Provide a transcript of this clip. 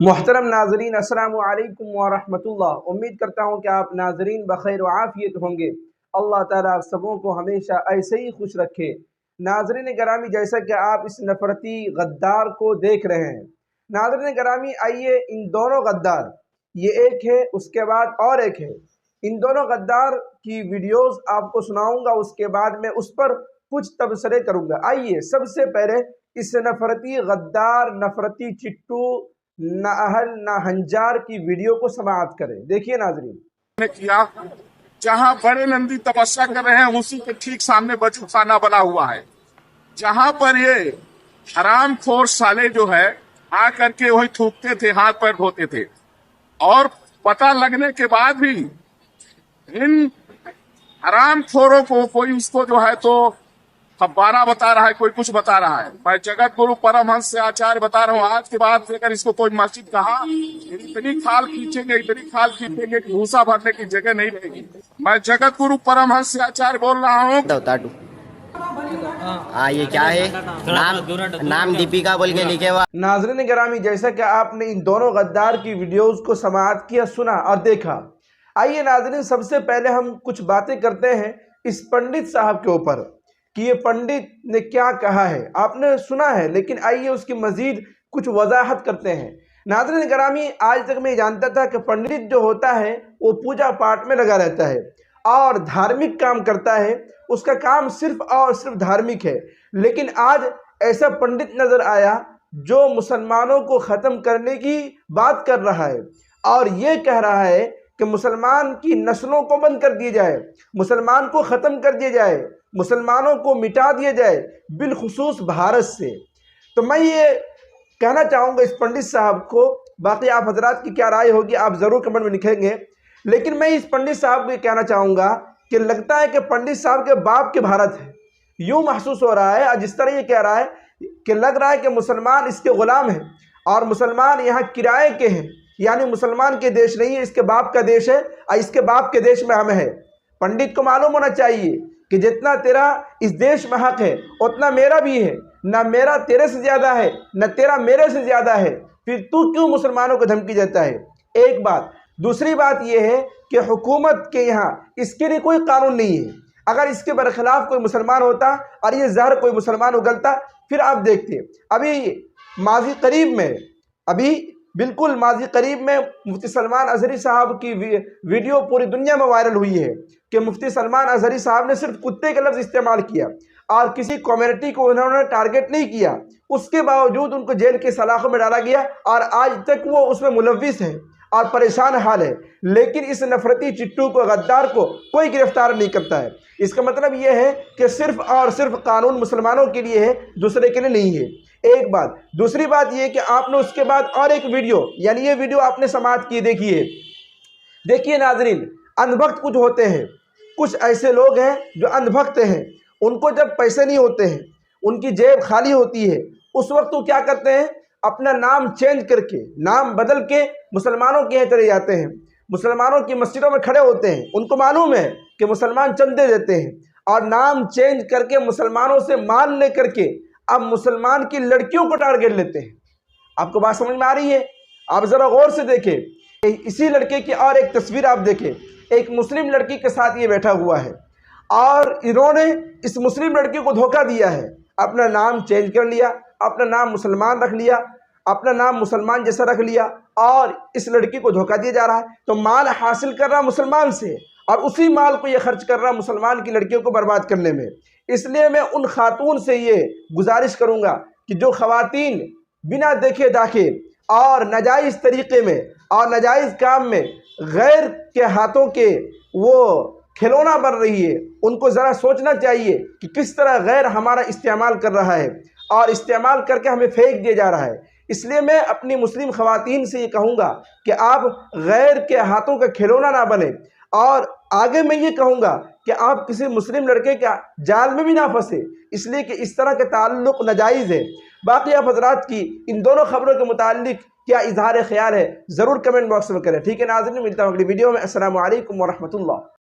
محترم ناظرین، السلام علیکم ورحمۃ اللہ۔ امید کرتا ہوں کہ آپ ناظرین بخیر و عافیت ہوں گے۔ اللہ تعالیٰ آپ سبوں کو ہمیشہ ایسے ہی خوش رکھے۔ ناظرین گرامی، جیسا کہ آپ اس نفرتی غدار کو دیکھ رہے ہیں، ناظرین گرامی آئیے ان دونوں غدار، یہ ایک ہے، اس کے بعد اور ایک ہے، ان دونوں غدار کی ویڈیوز آپ کو سناؤں گا، اس کے بعد میں اس پر کچھ تبصرے کروں گا۔ آئیے سب سے پہلے اس نفرتی غدار، نفرتی چٹو، نہ اہل نہ ہنجار کی ویڈیو کو سماعت کریں۔ دیکھیے ناظرین۔ نے کیا جہاں بڑے نندی تپسیا کر رہے ہیں اسی کے ٹھیک سامنے بچو خانہ بنا ہوا ہے، جہاں پر یہ حرام خور سالے جو ہے آ کر کے وہی تھوکتے تھے، ہاتھ پیر دھوتے تھے، اور پتہ لگنے کے بعد بھی ان حرام خوروں کو کوئی اس کو جو ہے تو فوارہ بتا رہا ہے، کوئی کچھ بتا رہا ہے۔ میں جگت گرو پرمہنس سے آچاریہ بتا رہا ہوں، آج کے بعد اگر اس کو کوئی مسجد کہا، اتنی کھال کھینچیں گے، اتنی کھال کھینچیں گے کہ بھوسا بھرنے کی جگہ نہیں رہے گی۔ میں جگت گرو پرمہنس سے آچاریہ بول رہا ہوں۔ یہ کیا ہے؟ نام دیپیکا بول کے لکھے ہوا۔ ناظرین گرامی، جیسا کہ آپ نے ان دونوں غدار کی ویڈیوز کو سماعت کیا، سنا اور دیکھا، آئیے ناظرین سب سے پہلے ہم کچھ باتیں کرتے ہیں اس پنڈت صاحب کے اوپر کہ یہ پنڈت نے کیا کہا ہے۔ آپ نے سنا ہے، لیکن آئیے اس کی مزید کچھ وضاحت کرتے ہیں۔ ناظرین گرامی، آج تک میں جانتا تھا کہ پنڈت جو ہوتا ہے وہ پوجا پاٹ میں لگا رہتا ہے اور دھارمک کام کرتا ہے، اس کا کام صرف اور صرف دھارمک ہے، لیکن آج ایسا پنڈت نظر آیا جو مسلمانوں کو ختم کرنے کی بات کر رہا ہے اور یہ کہہ رہا ہے کہ مسلمان کی نسلوں کو بند کر دیا جائے، مسلمان کو ختم کر دیا جائے، مسلمانوں کو مٹا دیا جائے، بالخصوص بھارت سے۔ تو میں یہ کہنا چاہوں گا اس پنڈت صاحب کو، باقی آپ حضرات کی کیا رائے ہوگی آپ ضرور کمنٹ میں لکھیں گے، لیکن میں اس پنڈت صاحب کو یہ کہنا چاہوں گا کہ لگتا ہے کہ پنڈت صاحب کے باپ کے بھارت ہے، یوں محسوس ہو رہا ہے، اور جس طرح یہ کہہ رہا ہے کہ لگ رہا ہے کہ مسلمان اس کے غلام ہیں اور مسلمان یہاں کرائے کے ہیں، یعنی مسلمان کے دیش نہیں ہے، اس کے باپ کا دیش ہے اور اس کے باپ کے دیش میں ہم ہے۔ پنڈت کو معلوم ہونا چاہیے کہ جتنا تیرا اس دیش میں حق ہے اتنا میرا بھی ہے، نہ میرا تیرے سے زیادہ ہے نہ تیرا میرے سے زیادہ ہے، پھر تو کیوں مسلمانوں کو دھمکی دیتا ہے؟ ایک بات۔ دوسری بات یہ ہے کہ حکومت کے یہاں اس کے لیے کوئی قانون نہیں ہے، اگر اس کے برخلاف کوئی مسلمان ہوتا اور یہ زہر کوئی مسلمان اگلتا پھر آپ دیکھتے۔ ابھی ماضی قریب میں، بالکل ماضی قریب میں مفتی سلمان ازہری صاحب کی ویڈیو پوری دنیا میں وائرل ہوئی ہے کہ مفتی سلمان ازہری صاحب نے صرف کتے کا لفظ استعمال کیا اور کسی کمیونٹی کو انہوں نے ٹارگٹ نہیں کیا، اس کے باوجود ان کو جیل کے سلاخوں میں ڈالا گیا اور آج تک وہ اس میں ملوث ہیں اور پریشان حال ہے، لیکن اس نفرتی چٹو کو، غدار کو کوئی گرفتار نہیں کرتا ہے۔ اس کا مطلب یہ ہے کہ صرف اور صرف قانون مسلمانوں کے لیے ہے، دوسرے کے لیے نہیں ہے۔ ایک بات۔ دوسری بات یہ کہ آپ نے اس کے بعد اور ایک ویڈیو، یعنی یہ ویڈیو آپ نے سماعت کی، دیکھیے ناظرین، اندھ بھکت کچھ ہوتے ہیں، کچھ ایسے لوگ ہیں جو اندھ بھکت ہیں، ان کو جب پیسے نہیں ہوتے ہیں، ان کی جیب خالی ہوتی ہے، اس وقت وہ کیا کرتے ہیں؟ اپنا نام چینج کر کے، نام بدل کے مسلمانوں کے یہاں چلے جاتے ہیں، مسلمانوں کی مسجدوں میں کھڑے ہوتے ہیں، ان کو معلوم ہے کہ مسلمان چندے دیتے ہیں اور نام چینج کر کے مسلمانوں سے مال لے کر کے اب مسلمان کی لڑکیوں کو ٹارگٹ لیتے ہیں۔ آپ کو بات سمجھ میں آ رہی ہے؟ آپ ذرا غور سے دیکھیں، اسی لڑکے کی اور ایک تصویر آپ دیکھیں، ایک مسلم لڑکی کے ساتھ یہ بیٹھا ہوا ہے اور انہوں نے اس مسلم لڑکی کو دھوکہ دیا ہے، اپنا نام چینج کر لیا، اپنا نام مسلمان رکھ لیا، اپنا نام مسلمان جیسا رکھ لیا اور اس لڑکی کو دھوکہ دیا جا رہا ہے، تو مال حاصل کر رہا مسلمان سے اور اسی مال کو یہ خرچ کر رہا مسلمان کی لڑکیوں کو برباد کرنے میں۔ اس لیے میں ان خاتون سے یہ گزارش کروں گا کہ جو خواتین بنا دیکھے داکھے اور ناجائز طریقے میں اور ناجائز کام میں غیر کے ہاتھوں کے وہ کھلونا بن رہی ہے، ان کو ذرا سوچنا چاہیے کہ کس طرح غیر ہمارا استعمال کر رہا ہے اور استعمال کر کے ہمیں پھینک دیا جا رہا ہے۔ اس لیے میں اپنی مسلم خواتین سے یہ کہوں گا کہ آپ غیر کے ہاتھوں کا کھلونا نہ بنیں، اور آگے میں یہ کہوں گا کہ آپ کسی مسلم لڑکے کا جال میں بھی نہ پھنسے، اس لیے کہ اس طرح کے تعلق ناجائز ہے۔ باقی آپ حضرات کی ان دونوں خبروں کے متعلق کیا اظہار خیال ہے ضرور کمنٹ باکس میں کریں۔ ٹھیک ہے ناظرین، ملتا ہوں اگلی ویڈیو میں۔ السلام علیکم ورحمۃ اللہ۔